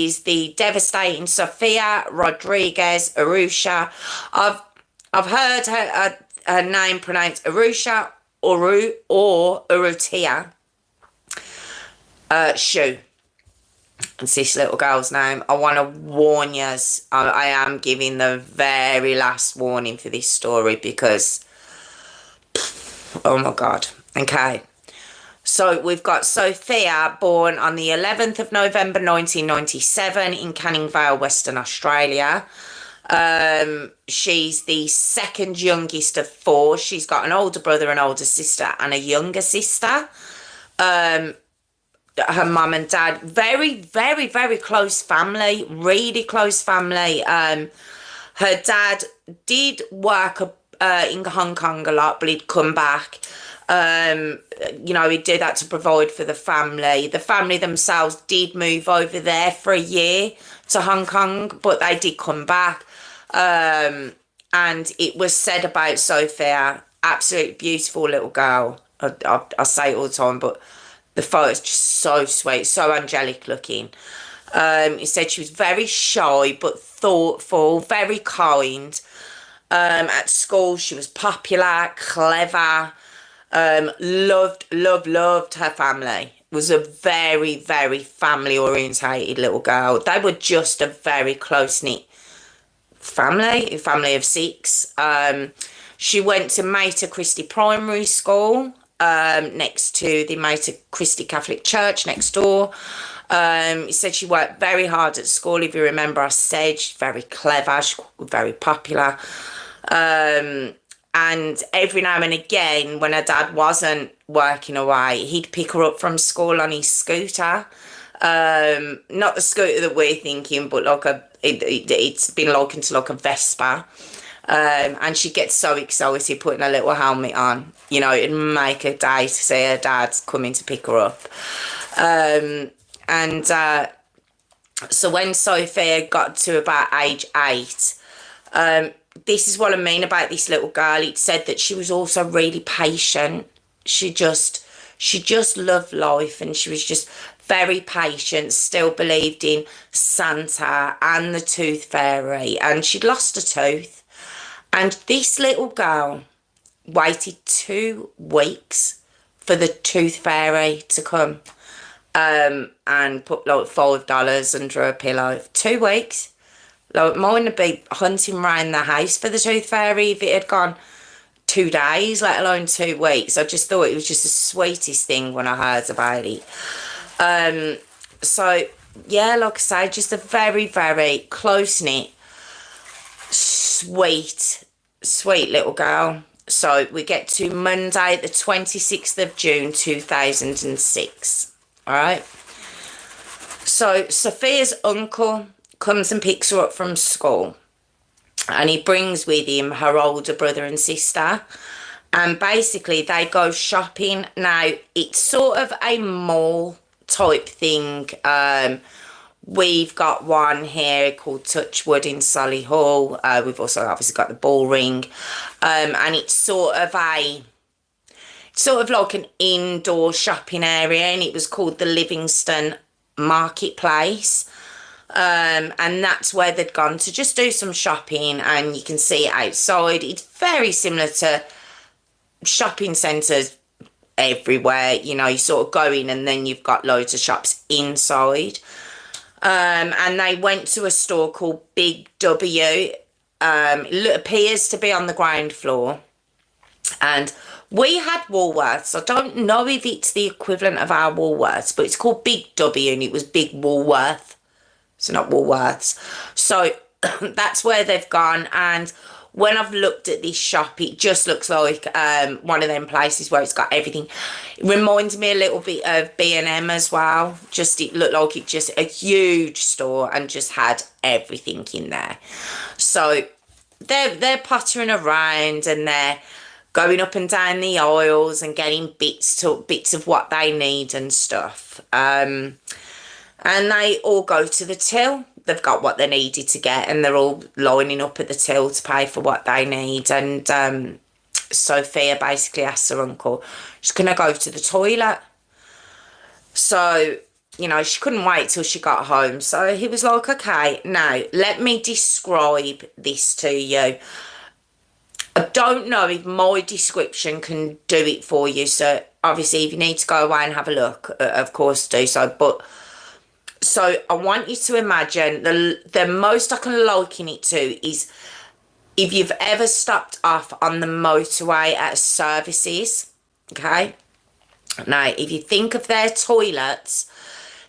is the devastating Sofia Rodriguez-Urrutia. I've heard her name pronounced Urrutia or Urrutia-Shu. It's this little girl's name. I want to warn you. I am giving the very last warning for this story because, oh my God. Okay. So we've got Sophia, born on the 11th of November 1997 in Canning Vale, Western Australia. She's the second youngest of four. She's got an older brother, an older sister, and a younger sister. Her mum and dad, very, very, very close family, really close family. Her dad did work in Hong Kong a lot, but he'd come back. You know, he'd do that to provide for the family. The family themselves did move over there for a year to Hong Kong, but they did come back. And it was said about Sophia, absolutely beautiful little girl. I say it all the time, but the photo's just so sweet, so angelic looking. He said she was very shy, but thoughtful, very kind. At school, she was popular, clever. Loved her family. Was a very, very family orientated little girl. They were just a very close-knit family, a family of six. She went to Mater Christi Primary School, next to the Mater Christi Catholic Church next door. He said she worked very hard at school. If you remember, I said she's very clever, she's very popular. And every now and again, when her dad wasn't working away, he'd pick her up from school on his scooter. Not the scooter that we're thinking, but like it's been likened to like a Vespa. And she'd get so excited putting a little helmet on. You know, it'd make her day to see her dad coming to pick her up. So when Sophia got to about age 8, this is what I mean about this little girl. It said that she was also really patient. She just loved life, and she was just very patient, still believed in Santa and the Tooth Fairy, and she'd lost a tooth. And this little girl waited 2 weeks for the Tooth Fairy to come and put like $5 under her pillow. 2 weeks. Like, mine would be hunting around the house for the Tooth Fairy if it had gone 2 days, let alone 2 weeks. I just thought it was just the sweetest thing when I heard about it. So, yeah, like I say, just a very, very close-knit, sweet little girl. So, we get to Monday, the 26th of June, 2006. All right? So, Sophia's uncle comes and picks her up from school, and he brings with him her older brother and sister, and basically they go shopping. Now, it's sort of a mall type thing. We've got one here called Touchwood in Solihull. We've also obviously got the Ball Ring, and it's sort of like an indoor shopping area, and it was called the Livingston Marketplace. And that's where they'd gone to just do some shopping, and you can see it outside. It's very similar to shopping centres everywhere. You know, you sort of go in and then you've got loads of shops inside. And they went to a store called Big W. It appears to be on the ground floor. And we had Woolworths. I don't know if it's the equivalent of our Woolworths, but it's called Big W, and it was Big Woolworth. So not Woolworths. So that's where they've gone. And when I've looked at this shop, it just looks like one of them places where it's got everything. It reminds me a little bit of B&M as well. Just, it looked like it just a huge store and just had everything in there. So they're pottering around, and they're going up and down the aisles and getting bits of what they need and stuff. And they all go to the till. They've got what they needed to get, and they're all lining up at the till to pay for what they need. And Sophia basically asks her uncle, she's going to go to the toilet. So, you know, she couldn't wait till she got home. So he was like, okay, now let me describe this to you. I don't know if my description can do it for you. So obviously, if you need to go away and have a look, of course do so. But so I want you to imagine the most I can liken it to is if you've ever stopped off on the motorway at services, okay? Now, if you think of their toilets,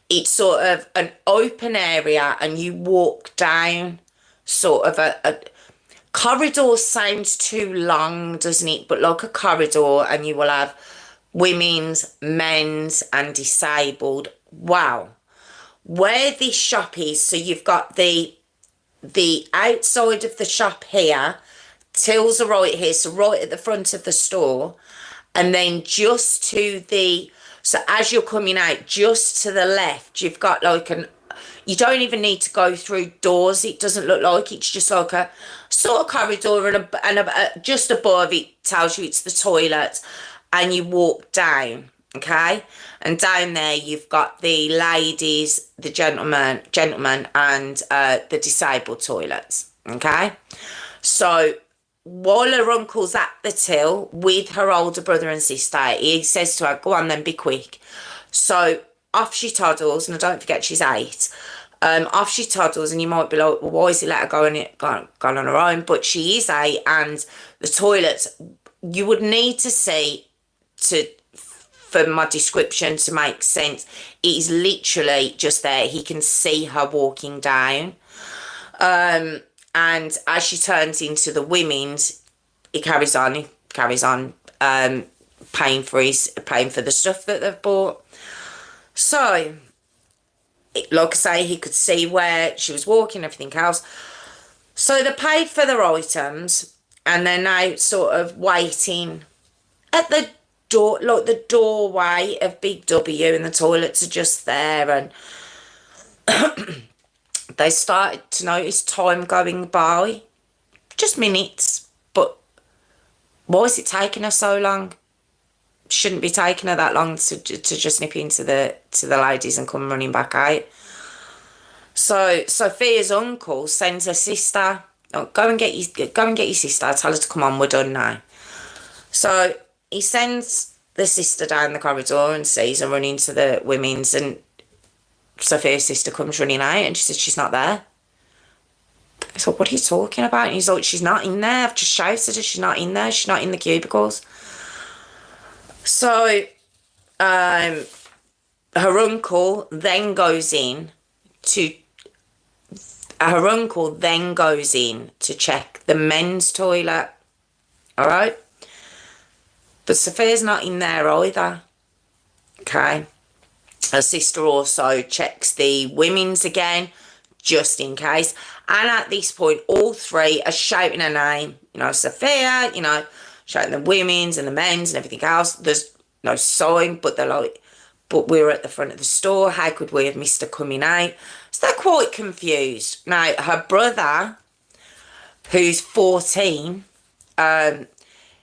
it's sort of an open area and you walk down sort of a corridor sounds too long, doesn't it? But like a corridor, and you will have women's, men's and disabled. Wow. Where this shop is, so you've got the outside of the shop here, tills are right here, so right at the front of the store, and then just to the, so as you're coming out, just to the left, you've got like you don't even need to go through doors, it doesn't look like, it's just like a sort of corridor, and just above it tells you it's the toilet, and you walk down, okay? And down there you've got the ladies, the gentlemen, and the disabled toilets, okay? So while her uncle's at the till with her older brother and sister, he says to her, go on then, be quick. So off she toddles, and don't forget she's 8. Off she toddles, and you might be like, well, why is he let her go on her own? But she is 8, and the toilets, you would need to see for my description to make sense. It is literally just there. He can see her walking down. And as she turns into the women's, he carries on paying for the stuff that they've bought. So, like I say, he could see where she was walking, everything else. So they paid for their items, and they're now sort of waiting at the door, like the doorway of Big W, and the toilets are just there, and they started to notice time going by, just minutes. But why is it taking her so long? Shouldn't be taking her that long to just nip into the ladies and come running back out. So Sophia's uncle sends her sister, oh, go and get your sister, tell her to come on, we're done now. So he sends the sister down the corridor and sees her running to the women's, and Sophia's sister comes running out and she says she's not there. So what are you talking about? And he's like, she's not in there, I've just shouted her, she's not in there, she's not in the cubicles. So her uncle then goes in to check the men's toilet, all right? But Sophia's not in there either, okay? Her sister also checks the women's again, just in case. And at this point, all three are shouting her name. You know, Sophia, you know, shouting the women's and the men's and everything else. There's no sign, but they're like, but we were at the front of the store. How could we have missed her coming out? So they're quite confused. Now, her brother, who's 14,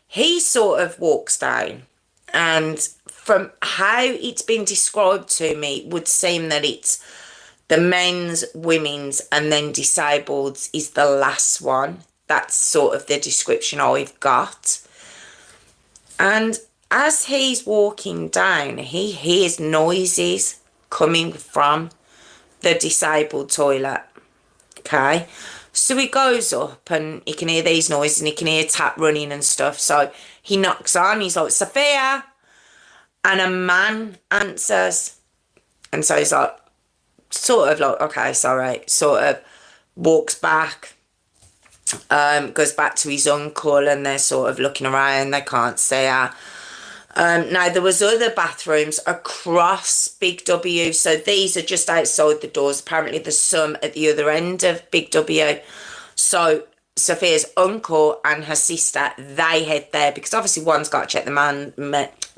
he sort of walks down, and from how it's been described to me, it would seem that it's the men's, women's, and then disabled is the last one. That's sort of the description I've got. And as he's walking down, he hears noises coming from the disabled toilet, okay? So he goes up and he can hear these noises and he can hear tap running and stuff. So he knocks on, he's like, Sophia! And a man answers. And so he's like, sort of like, okay, sorry, sort of walks back, goes back to his uncle, and they're sort of looking around, they can't see her. Now, there was other bathrooms across Big W, so these are just outside the doors. Apparently there's some at the other end of Big W. So Sophia's uncle and her sister, they head there, because obviously one's got to check the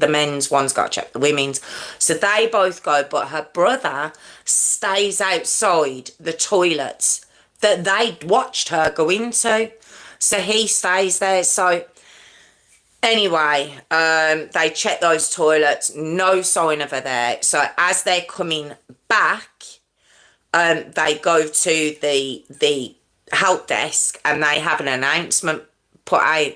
men's, one's got to check the women's. So they both go, but her brother stays outside the toilets that they watched her go into. So he stays there. So Anyway, they check those toilets, no sign of her there. So as they're coming back, they go to the help desk and they have an announcement put out,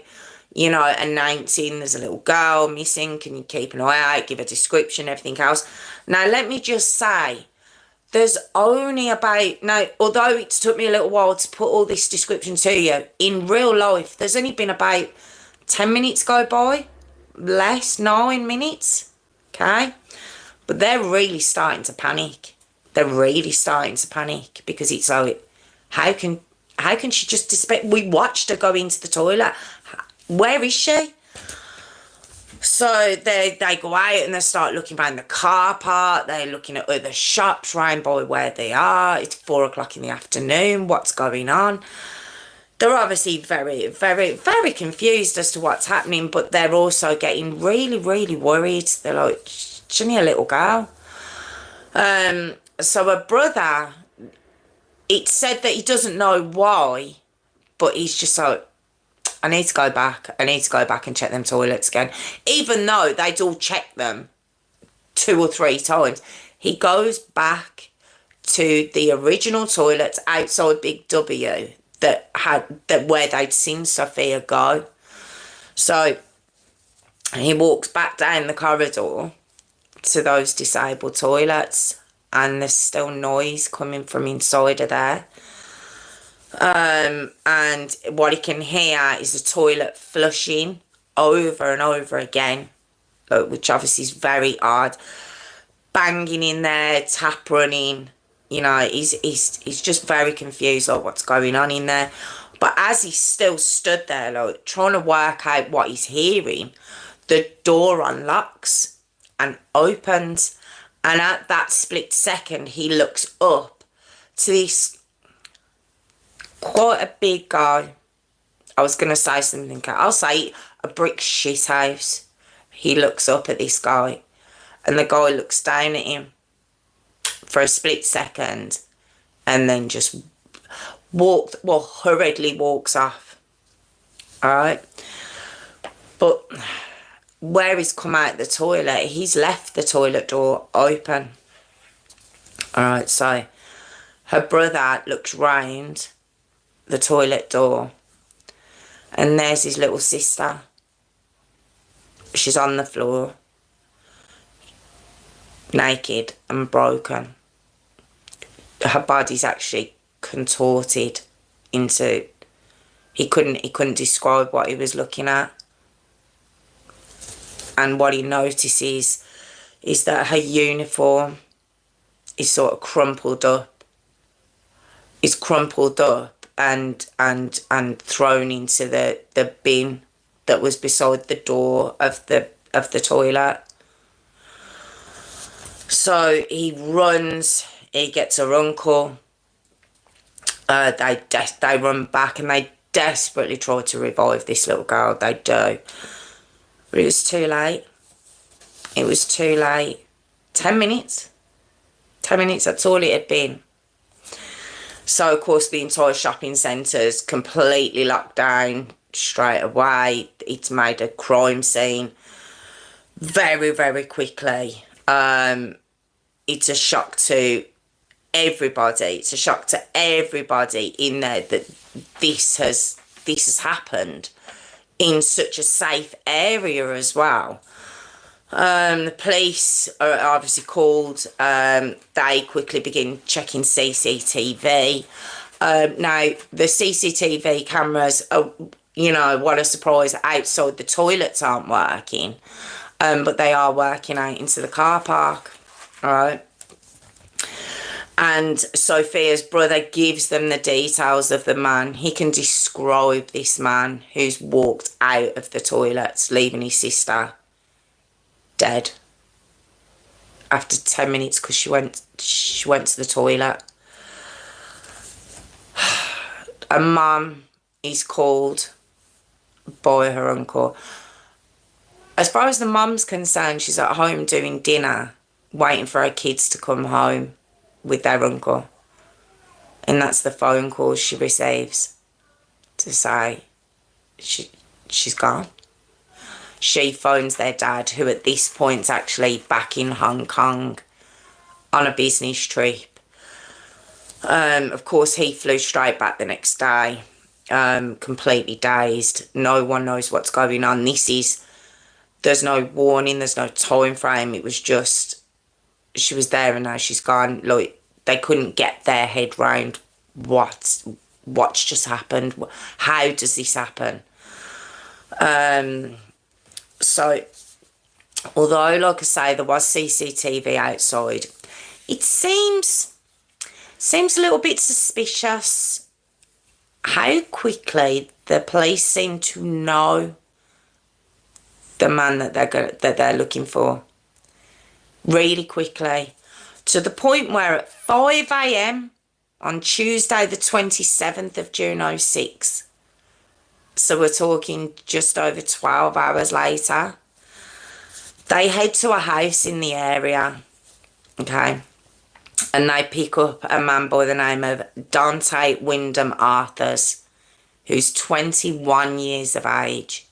you know, announcing there's a little girl missing, can you keep an eye out, give a description, everything else. Now, let me just say, there's only about, now, although it's took me a little while to put all this description to you, in real life, there's only been about 10 minutes go by, less, 9 minutes, okay? But they're really starting to panic. They're really starting to panic because it's like, how can she just disappear? We watched her go into the toilet. Where is she? So they go out and they start looking around the car park. They're looking at other shops round by where they are. It's 4 o'clock in the afternoon. What's going on? They're obviously very, very, very confused as to what's happening, but they're also getting really, really worried. They're like, she's only a little girl. So her brother, it said that he doesn't know why, but he's just like, I need to go back. I need to go back and check them toilets again. Even though they'd all checked them 2 or 3 times, he goes back to the original toilets outside Big W where they'd seen Sofia go. So he walks back down the corridor to those disabled toilets, and there's still noise coming from inside of there. And what he can hear is the toilet flushing over and over again, which obviously is very odd. Banging in there, tap running. You know, he's just very confused like what's going on in there. But as he still stood there, like trying to work out what he's hearing, the door unlocks and opens, and at that split second, he looks up to this quite a big guy. I was going to say something, I'll say a brick shit house. He looks up at this guy, and the guy looks down at him for a split second, and then just hurriedly walks off. Alright? But where he's come out the toilet, he's left the toilet door open. Alright, so her brother looks round the toilet door, and there's his little sister. She's on the floor, naked and broken. Her body's actually contorted into, he couldn't describe what he was looking at. And what he notices is that her uniform is sort of crumpled up. It's crumpled up and thrown into the bin that was beside the door of the toilet. So he runs, he gets her uncle. They run back and they desperately try to revive this little girl. They do. But it was too late. It was too late. 10 minutes. 10 minutes, that's all it had been. So, of course, the entire shopping centre's completely locked down straight away. It's made a crime scene very, very quickly. It's a shock to everybody. It's a shock to everybody in there that this has happened in such a safe area as well. The police are obviously called. They quickly begin checking CCTV. Now, the CCTV cameras are, you know, what a surprise, outside the toilets aren't working. But they are working out into the car park. Alright. And Sofia's brother gives them the details of the man. He can describe this man who's walked out of the toilets, leaving his sister dead after 10 minutes because she went to the toilet. A mum is called by her uncle. As far as the mum's concerned, she's at home doing dinner, waiting for her kids to come home with their uncle. And that's the phone call she receives to say she's gone. she phones their dad, who at this point is actually back in Hong Kong on a business trip. Of course, he flew straight back the next day, completely dazed. No one knows what's going on. There's no warning, there's no time frame. It was just, she was there and now she's gone. Like, they couldn't get their head round what's just happened. How does this happen? So, although, like I say, there was CCTV outside, it seems a little bit suspicious how quickly the police seem to know the man that they're looking for. Really quickly, to the point where at 5 a.m. on Tuesday the 27th of June 06, so we're talking just over 12 hours later, they head to a house in the area, okay, and they pick up a man by the name of Dante Wyndham Arthurs, who's 21 years of age.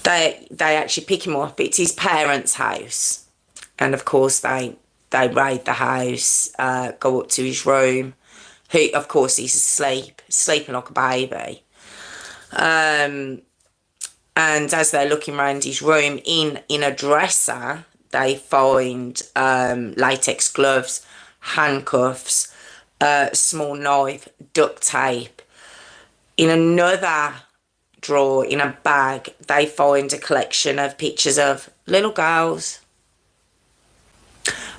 They actually pick him up. It's his parents' house, and of course they raid the house, go up to his room. Of course he's asleep, sleeping like a baby. And as they're looking around his room, in a dresser, they find latex gloves, handcuffs, small knife, duct tape. In another drawer, in a bag, they find a collection of pictures of little girls,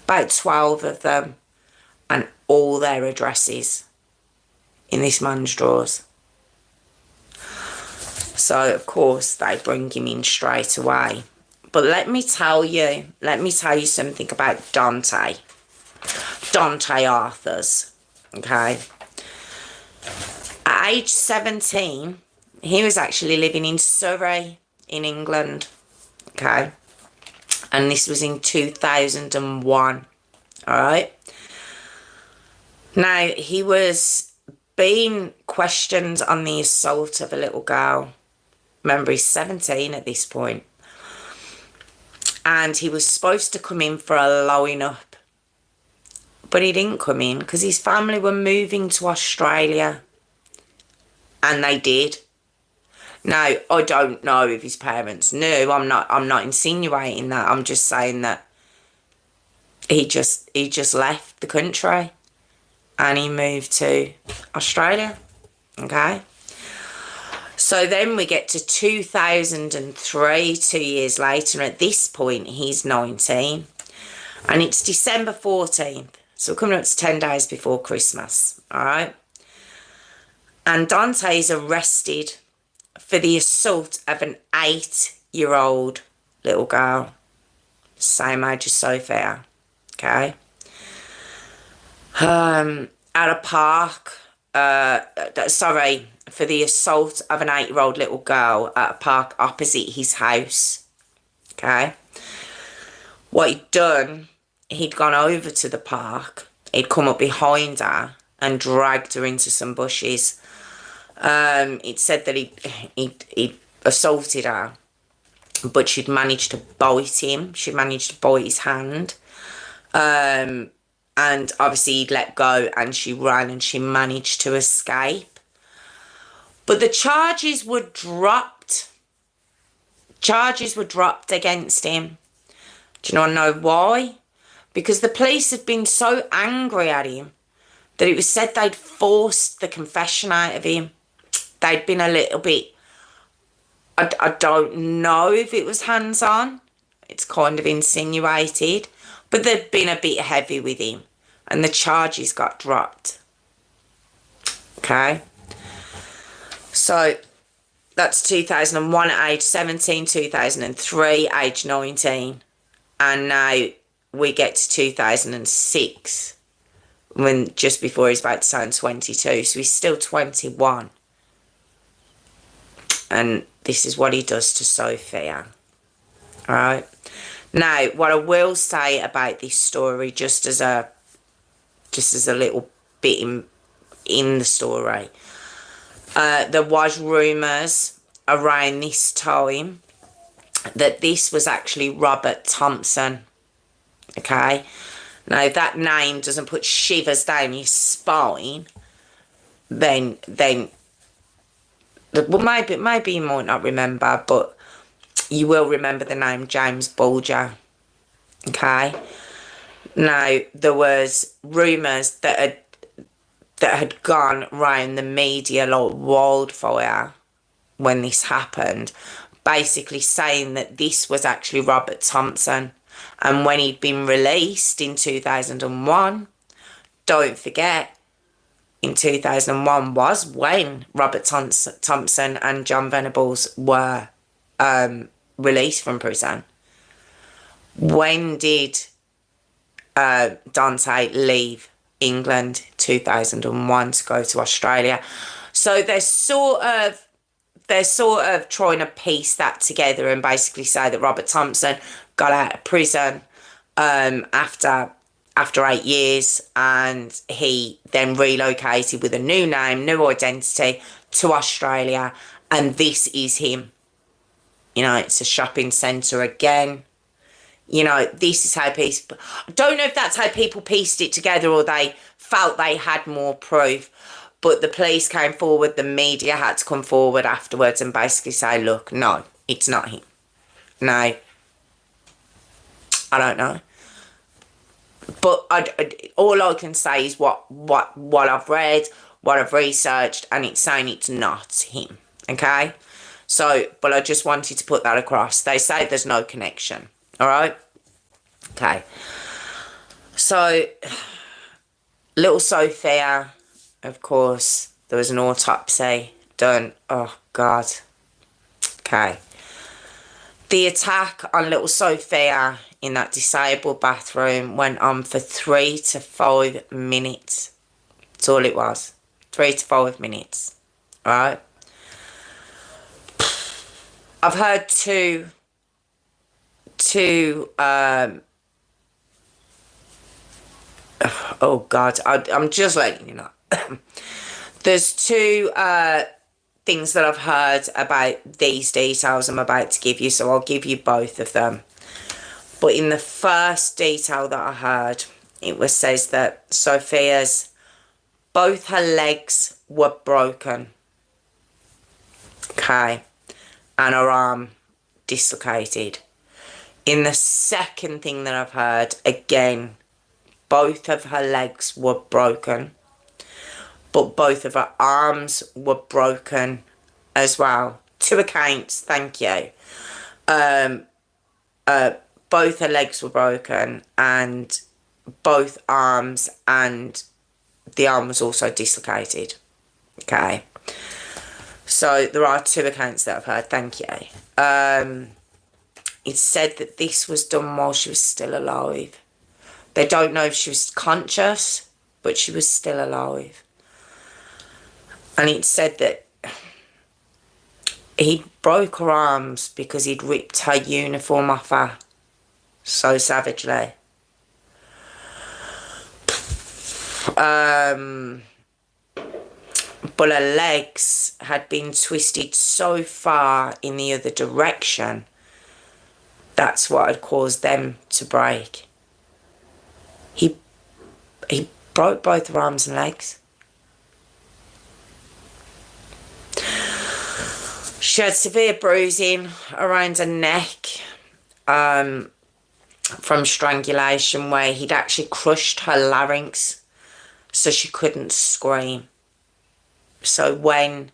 about 12 of them, and all their addresses in this man's drawers. So, of course, they bring him in straight away. But let me tell you something about Dante Arthurs, okay? At age 17, he was actually living in Surrey in England, okay? And this was in 2001, all right? Now, he was being questioned on the assault of a little girl. Remember, he's 17 at this point. And he was supposed to come in for a lowing up. But he didn't come in because his family were moving to Australia. And they did. Now, I don't know if his parents knew. I'm not insinuating that. I'm just saying that he just left the country and he moved to Australia. Okay? So then we get to 2003, 2 years later, and at this point he's 19. And it's December 14th. So we're coming up to 10 days before Christmas. Alright? And Dante is arrested for the assault of an 8-year-old little girl, same age as Sophia, okay? At a park, for the assault of an 8-year-old little girl at a park opposite his house, okay? What he'd done, he'd gone over to the park, he'd come up behind her and dragged her into some bushes. It said that he'd assaulted her, but she'd managed to bite him. She'd managed to bite his hand. And obviously he'd let go and she ran and she managed to escape. But the charges were dropped. Charges were dropped against him. Do you know why? Because the police had been so angry at him that it was said they'd forced the confession out of him. They'd been a little bit, I don't know if it was hands-on. It's kind of insinuated. But they'd been a bit heavy with him. And the charges got dropped. Okay? So, that's 2001 at age 17, 2003, age 19. And now we get to 2006. When just before he's about to turn 22. So he's still 21. And this is what he does to Sophia. Alright. Now, what I will say about this story, just as a little bit in the story, there was rumours around this time that this was actually Robert Thompson. Okay, now if that name doesn't put shivers down your spine, then well, maybe you might not remember, but you will remember the name James Bulger. Okay, now there was rumours that had gone round the media like wildfire when this happened, basically saying that this was actually Robert Thompson. And when he'd been released in 2001, don't forget, in 2001 was when Robert Thompson and John Venables were released from prison. When did Dante leave England? 2001 to go to Australia. So they're sort of trying to piece that together and basically say that Robert Thompson got out of prison after 8 years, and he then relocated with a new name, new identity to Australia, and this is him. You know, it's a shopping centre again. You know, this is how people... I don't know if that's how people pieced it together or they felt they had more proof, but the police came forward, the media had to come forward afterwards and basically say, look, no, it's not him. No. I don't know. But all I can say is what I've read, what I've researched, and it's saying it's not him. Okay? So, but I just wanted to put that across. They say there's no connection. Alright? Okay. So, little Sophia, of course, there was an autopsy done. Oh, God. Okay. The attack on little Sophia in that disabled bathroom went on for 3 to 5 minutes. That's all it was. 3 to 5 minutes. Alright? I've heard two oh God, I'm just letting you know. There's two things that I've heard about these details I'm about to give you, so I'll give you both of them. But in the first detail that I heard, it says that Sophia's, both her legs were broken. Okay. And her arm dislocated. In the second thing that I've heard, again, both of her legs were broken, but both of her arms were broken as well. 2 accounts, thank you. Both her legs were broken, and both arms, and the arm was also dislocated. Okay. So there are 2 accounts that I've heard, thank you. It's said that this was done while she was still alive. They don't know if she was conscious, but she was still alive. And it said that he broke her arms because he'd ripped her uniform off her so savagely. But her legs had been twisted so far in the other direction, that's what had caused them to break. He broke both her arms and legs. She had severe bruising around her neck from strangulation, where he'd actually crushed her larynx so she couldn't scream. So when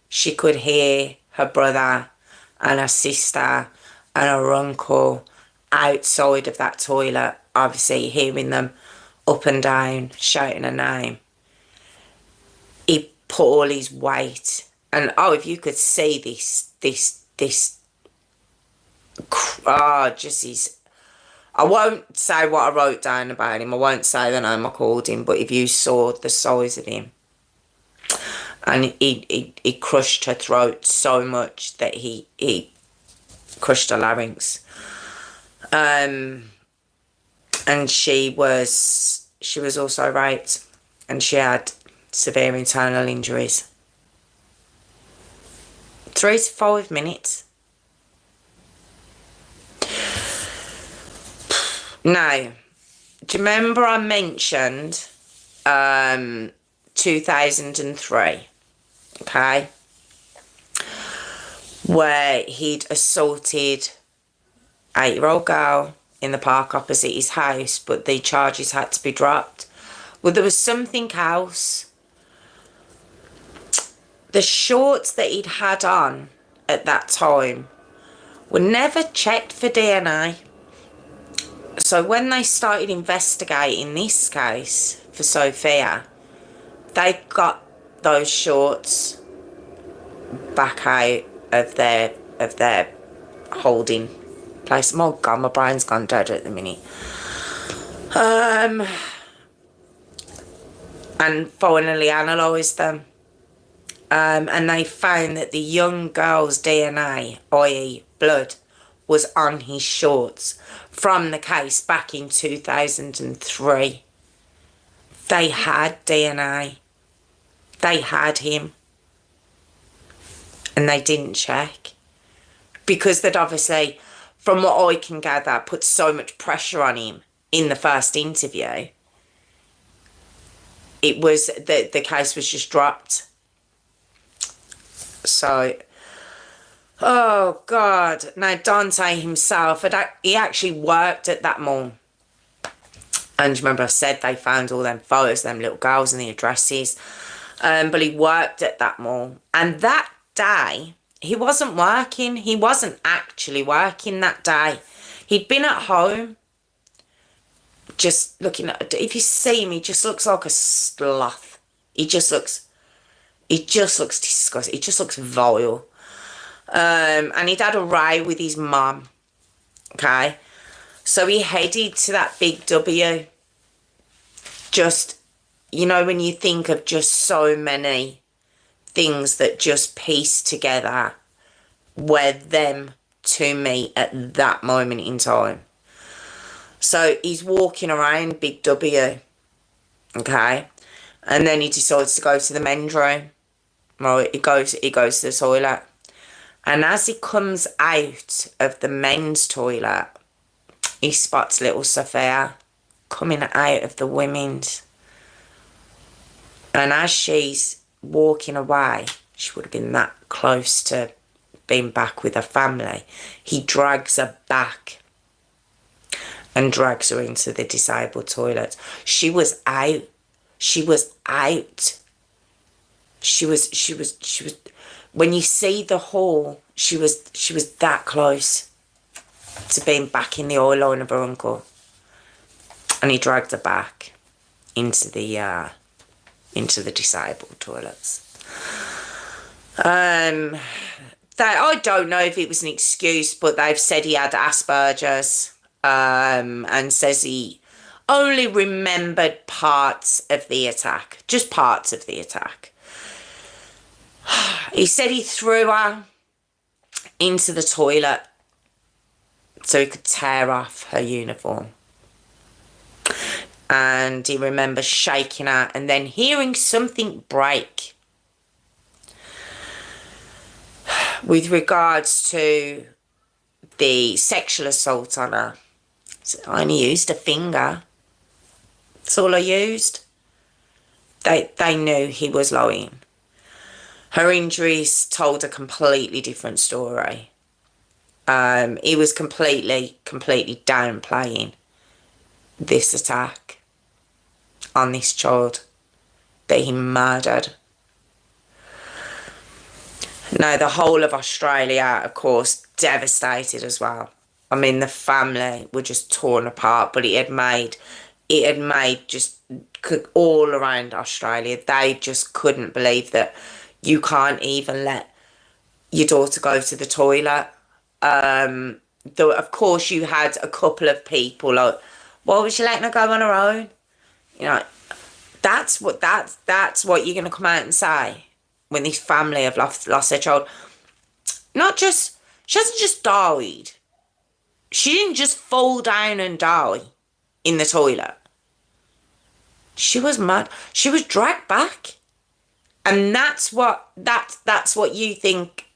she could hear her brother and her sister and her uncle outside of that toilet, obviously hearing them up and down shouting her name, he put all his weight, and oh, if you could see this just his, I won't say what I wrote down about him, I won't say the name I called him, but if you saw the size of him, and he crushed her throat so much that he crushed her larynx. And she was also raped, and she had severe internal injuries. 3 to 5 minutes. Now, do you remember I mentioned 2003, okay, where he'd assaulted an 8-year-old girl in the park opposite his house, but the charges had to be dropped? Well, there was something else. The shorts that he'd had on at that time were never checked for DNA. So when they started investigating this case for Sophia, they got those shorts back out of their holding place. Oh God, my brain's gone dead at the minute. And finally analysed them. And they found that the young girl's DNA, i.e. blood, was on his shorts from the case back in 2003. They had DNA. They had him. And they didn't check. Because they'd obviously, from what I can gather, put so much pressure on him in the first interview. It was, the case was just dropped. So, oh God. Now Dante himself, he actually worked at that mall. And remember I said they found all them photos, them little girls and the addresses. But he worked at that mall. And that day, he wasn't working. He wasn't actually working that day. He'd been at home. Just looking at, if you see him, he just looks like a sloth. He just looks disgusting. He just looks vile. And he'd had a row with his mum. Okay. So he headed to that big W. Just, you know, when you think of just so many things that just piece together were them to me at that moment in time. So he's walking around Big W. Okay. And then he decides to go to the men's room. Right, he goes to the toilet. And as he comes out of the men's toilet, he spots little Sophia coming out of the women's. And as she's walking away, she would have been that close to being back with her family, he drags her back and drags her into the disabled toilet. She was out. She was out. She was, when you see the hall, she was that close to being back in the oil line of her uncle. And he dragged her back into the disabled toilets. I don't know if it was an excuse, but they've said he had Asperger's, and says he only remembered parts of the attack, just parts of the attack. He said he threw her into the toilet so he could tear off her uniform. And he remembers shaking her and then hearing something break. With regards to the sexual assault on her, I only used a finger. That's all I used. They knew he was lying. Her injuries told a completely different story. He was completely downplaying this attack on this child that he murdered. Now, the whole of Australia, of course, devastated as well. I mean, the family were just torn apart, but it had made just all around Australia. They just couldn't believe that you can't even let your daughter go to the toilet. Though, of course, you had a couple of people like, why was she letting her go on her own? You know, that's what you're going to come out and say when this family have lost their child. She hasn't just died. She didn't just fall down and die in the toilet. She was mad. She was dragged back. And that's what you think,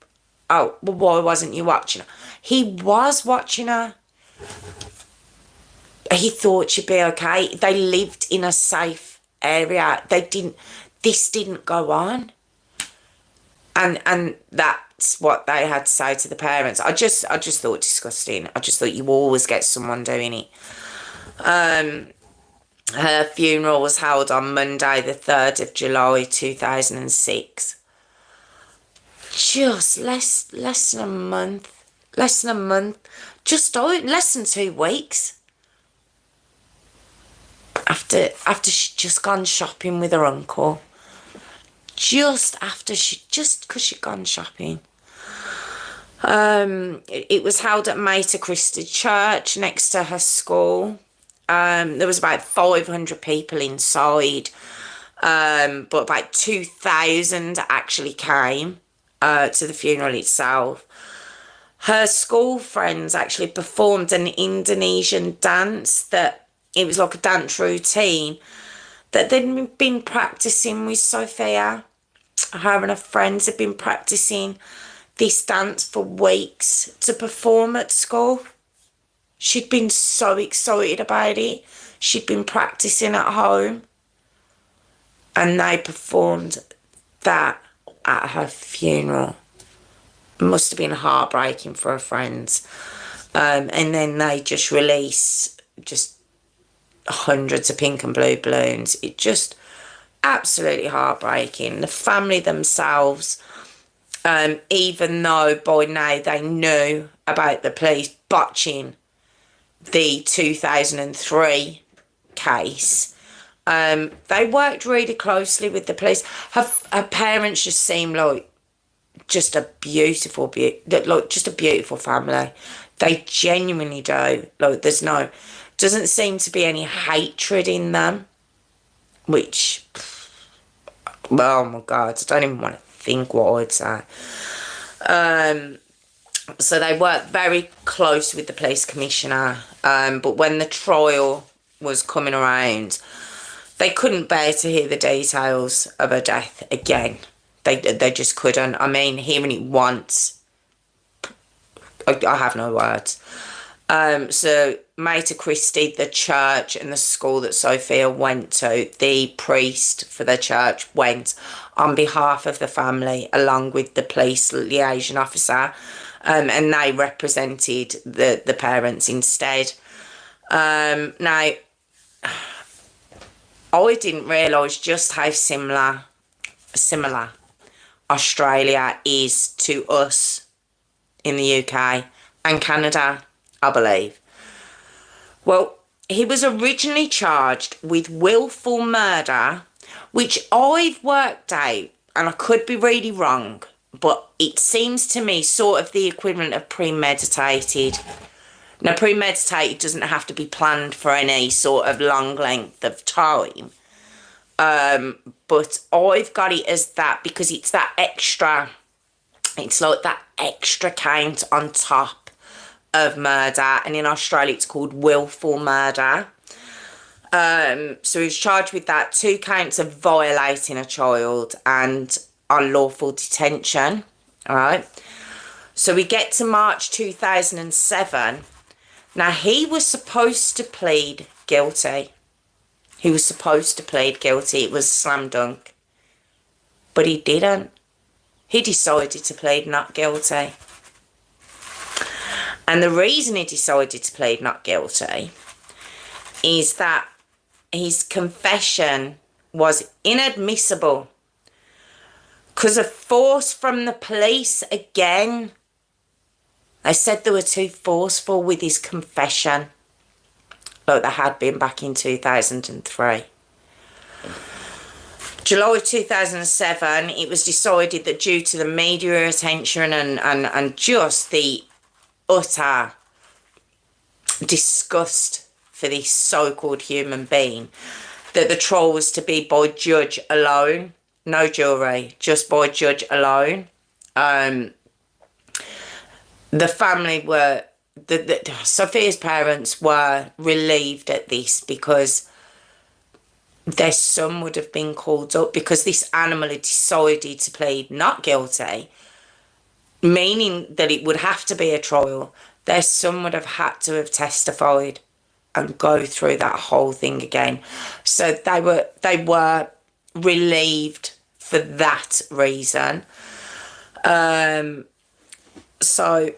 oh, well, why wasn't you watching her? He was watching her. he thought she'd be okay. They lived in a safe area. This didn't go on. And that's what they had to say to the parents. I just thought disgusting. I just thought you always get someone doing it. Her funeral was held on Monday the 3rd of July 2006. Just less than a month. Less than a month. Just less than 2 weeks. After she'd just gone shopping with her uncle. Just because she'd gone shopping. It was held at Mater Christi Church next to her school. There was about 500 people inside, but about 2,000 actually came to the funeral itself. Her school friends actually performed an Indonesian dance it was like a dance routine that they'd been practicing with Sophia. Her and her friends had been practicing this dance for weeks to perform at school. She'd been so excited about it. She'd been practicing at home. And they performed that at her funeral. It must have been heartbreaking for her friends. And then they just released hundreds of pink and blue balloons. It just absolutely heartbreaking. The family themselves, even though by now they knew about the police botching the 2003 case, they worked really closely with the police. Her parents just seemed like just a beautiful family. They genuinely do. Like, doesn't seem to be any hatred in them, which, oh my God, I don't even want to think what I'd say. So they worked very close with the police commissioner, but when the trial was coming around, they couldn't bear to hear the details of her death again. They just couldn't. I mean, hearing it once, I have no words. So Mater Christi, the church and the school that Sophia went to, the priest for the church went on behalf of the family along with the police liaison officer, and they represented the parents instead. Now, I didn't realise just how similar Australia is to us in the UK and Canada, I believe. Well, he was originally charged with willful murder, which I've worked out, and I could be really wrong, but it seems to me sort of the equivalent of premeditated. Now, premeditated doesn't have to be planned for any sort of long length of time, but I've got it as that because it's that extra, it's like that extra count on top of murder, and in Australia it's called willful murder. So he was charged with that, 2 counts of violating a child and unlawful detention. All right. So we get to March 2007. Now, he was supposed to plead guilty. He was supposed to plead guilty. It was slam dunk. But he didn't. He decided to plead not guilty. And the reason he decided to plead not guilty is that his confession was inadmissible because of force from the police again. They said they were too forceful with his confession, like they had been back in 2003. July 2007, it was decided that due to the media attention and just the utter disgust for this so-called human being, that the trial was to be by judge alone, no jury, just by judge alone. The family were, Sophia's parents were relieved at this because their son would have been called up because this animal had decided to plead not guilty, meaning that it would have to be a trial. Their son would have had to have testified and go through that whole thing again. So they were relieved for that reason. So,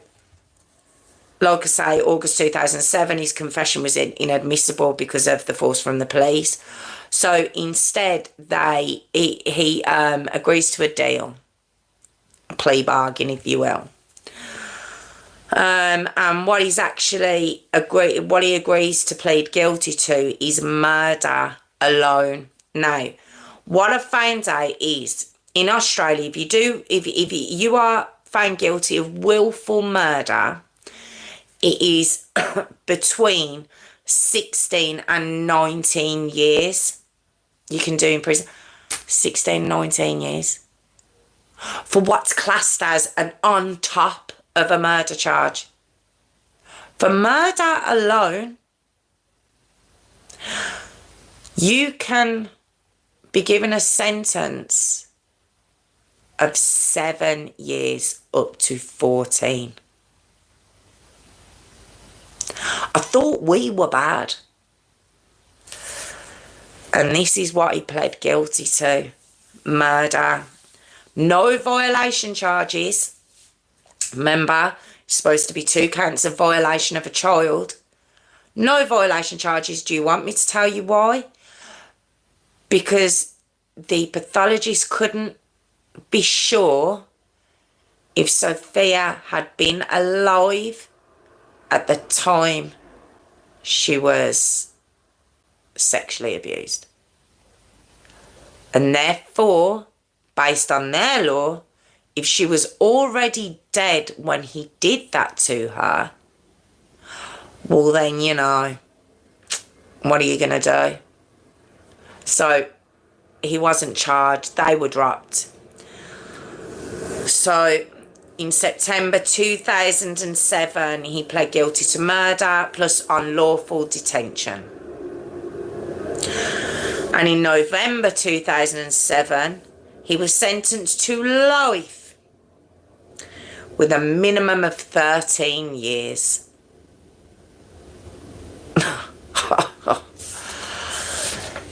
like I say, August 2007, his confession was inadmissible because of the force from the police. So instead, he agrees to a deal, a plea bargain, if you will. And what he agrees to plead guilty to is murder alone. Now, what I've found out is in Australia, if you are found guilty of willful murder, it is between 16 and 19 years you can do in prison. 16, 19 years. For what's classed as an on top of a murder charge. For murder alone, you can be given a sentence of 7 years up to 14. I thought we were bad. And this is what he pled guilty to. Murder. No violation charges. Remember, it's supposed to be 2 counts of violation of a child. No violation charges. Do you want me to tell you why? Because the pathologist couldn't be sure if Sophia had been alive at the time she was sexually abused. And therefore, based on their law, if she was already dead when he did that to her, well then, you know, what are you going to do? So he wasn't charged. They were dropped. So in September 2007, he pled guilty to murder plus unlawful detention. And in November 2007, he was sentenced to life with a minimum of 13 years.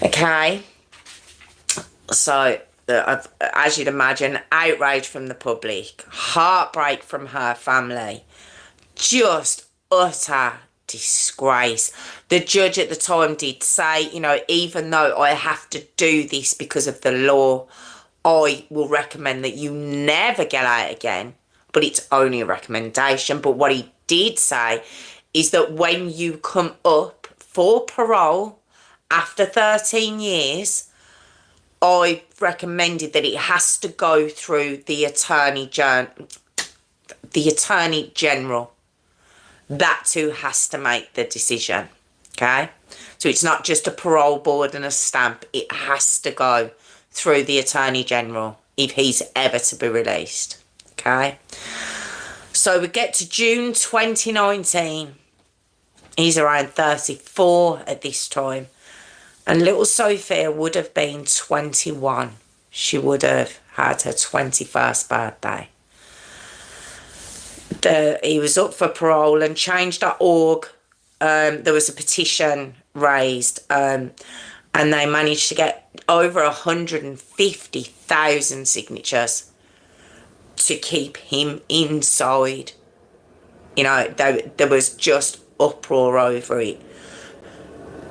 Okay. So, as you'd imagine, outrage from the public, heartbreak from her family, just utter disgrace. The judge at the time did say, you know, even though I have to do this because of the law, I will recommend that you never get out again, but it's only a recommendation. But what he did say is that when you come up for parole after 13 years, I recommended that it has to go through the Attorney General. That's who has to make the decision, okay? So it's not just a parole board and a stamp. It has to go through the Attorney General if he's ever to be released, okay? So we get to June 2019. He's around 34 at this time. And little Sophia would have been 21. She would have had her 21st birthday. He was up for parole, and Change.org, there was a petition raised, and they managed to get over 150,000 signatures to keep him inside. You know, there was just uproar over it.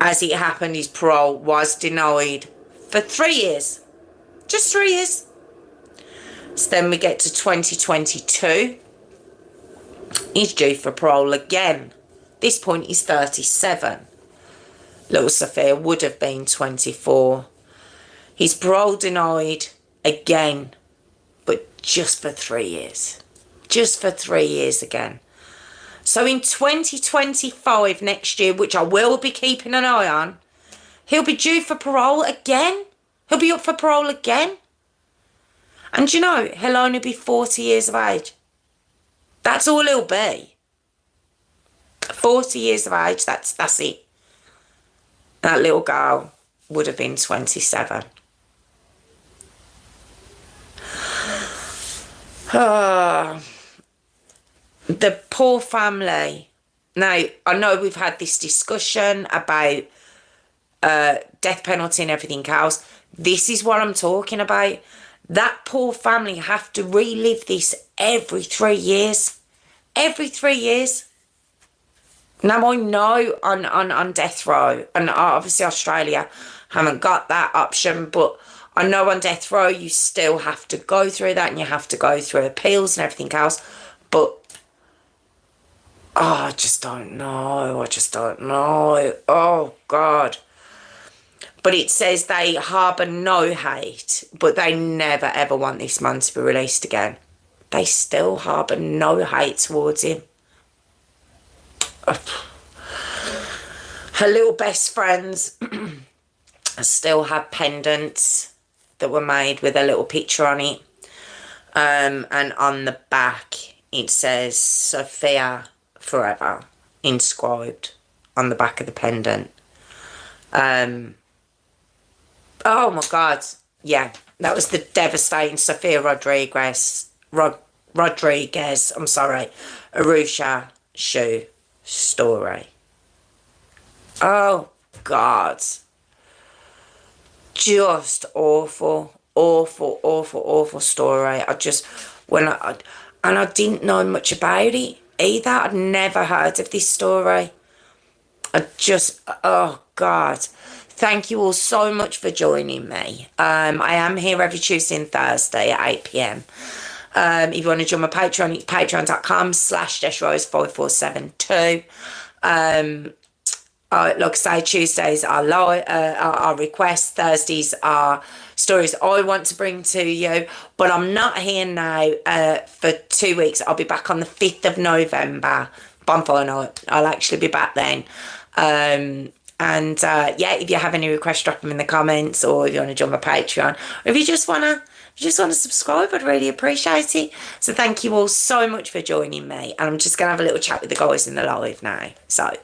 As it happened, his parole was denied for 3 years. Just 3 years. So then we get to 2022. He's due for parole again. This point he's 37. Little Sophia would have been 24. His parole denied again, but just for 3 years. Just for 3 years again. So in 2025, next year, which I will be keeping an eye on, he'll be due for parole again. He'll be up for parole again. And you know, he'll only be 40 years of age. That's all he'll be. 40 years of age, that's it. That little girl would have been 27. The poor family Now, I know we've had this discussion about death penalty and everything else. This is what I'm talking about. That poor family have to relive this every 3 years. Every 3 years. Now, I know on death row, and obviously Australia haven't got that option, but I know on death row you still have to go through that, and you have to go through appeals and everything else. But, I just don't know. I just don't know. Oh, God. But it says they harbour no hate, but they never ever want this man to be released again. They still harbour no hate towards him. Her little best friends still have pendants that were made with a little picture on it. And on the back it says Sofia Forever inscribed on the back of the pendant. Oh my God. Yeah, that was the devastating Sofia Rodriguez, Urrutia-Shu story. Oh God. Just awful, awful, awful, awful story. I didn't know much about it either. I'd never heard of this story. Oh God. Thank you all so much for joining me. I am here every Tuesday and Thursday at 8 p.m. If you want to join my Patreon, it's patreon.com/JessRose5472. Like I say, Tuesdays are requests, Thursdays are stories I want to bring to you. But I'm not here now for 2 weeks. I'll be back on the 5th of November. Bonfire night. I'll actually be back then. Yeah, if you have any requests, drop them in the comments, or if you want to join my Patreon, or if you just want to subscribe, I'd really appreciate it. So thank you all so much for joining me, and I'm just going to have a little chat with the guys in the live now. So